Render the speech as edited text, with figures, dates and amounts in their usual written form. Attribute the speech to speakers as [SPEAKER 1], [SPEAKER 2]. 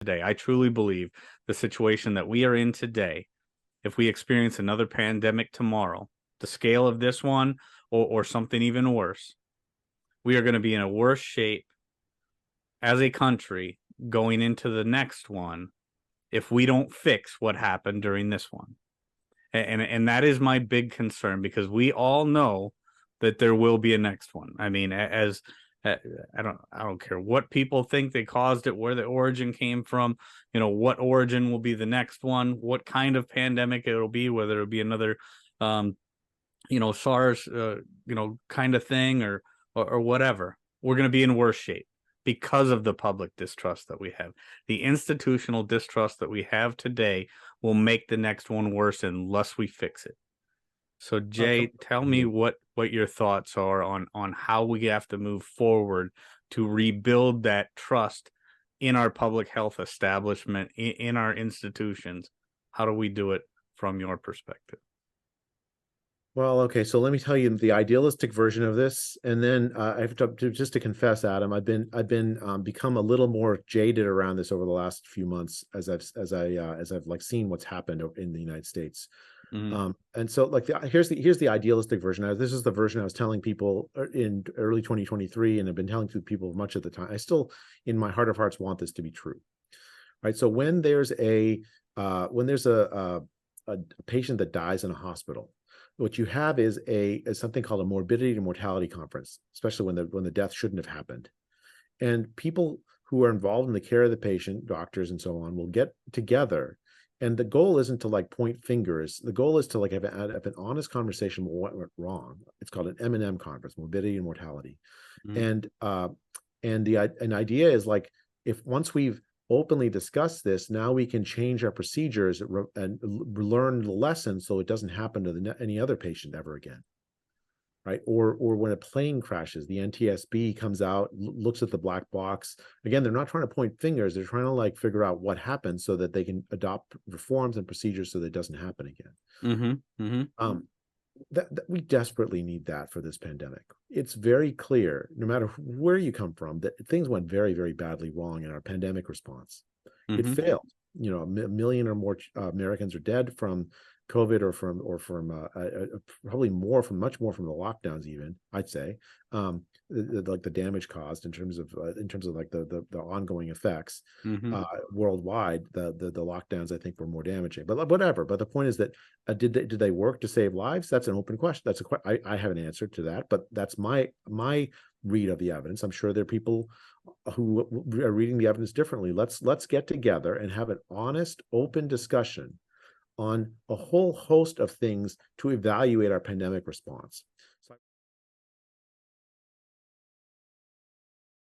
[SPEAKER 1] today. I truly believe the situation that we are in today, if we experience another pandemic tomorrow, the scale of this one or something even worse, we are going to be in a worse shape as a country going into the next one if we don't fix what happened during this one. And that is my big concern, because we all know that there will be a next one. I mean, I don't care what people think they caused it, where the origin came from, what origin will be the next one, what kind of pandemic it'll be, whether it'll be another SARS kind of thing or whatever. We're going to be in worse shape because of the public distrust that we have. The institutional distrust that we have today will make the next one worse unless we fix it. So Jay, tell me what your thoughts are on how we have to move forward to rebuild that trust in our public health establishment, in our institutions. How do we do it from your perspective?
[SPEAKER 2] Well, okay, so let me tell you the idealistic version of this, and then I have to just to confess, Adam, I've become a little more jaded around this over the last few months as I've like seen what's happened in the United States. And so like here's the idealistic version. This is the version I was telling people in early 2023, and I've been telling to people much of the time. I still, in my heart of hearts, want this to be true, right? So when there's a patient that dies in a hospital, what you have is something called a morbidity and mortality conference, especially when the death shouldn't have happened. And people who are involved in the care of the patient, doctors and so on, will get together. And the goal isn't to like point fingers. The goal is to like have an honest conversation about what went wrong. It's called an M&M conference, morbidity and mortality. And an idea is like, if once we've openly discuss this, now we can change our procedures and learn the lesson so it doesn't happen to any other patient ever again, right? Or when a plane crashes, the NTSB comes out, looks at the black box. Again, they're not trying to point fingers. They're trying to like figure out what happened so that they can adopt reforms and procedures so that it doesn't happen again. That we desperately need that for this pandemic. It's very clear, no matter where you come from, that things went very, very badly wrong in our pandemic response. It failed. A million or more Americans are dead from COVID, or from probably much more from the lockdowns, even, I'd say, like the damage caused in terms of like the ongoing effects worldwide. The lockdowns, I think, were more damaging, but whatever. But the point is that did they work to save lives? That's an open question. I have an answer to that, but that's my read of the evidence. I'm sure there are people who are reading the evidence differently. Let's get together and have an honest, open discussion on a whole host of things to evaluate our pandemic response.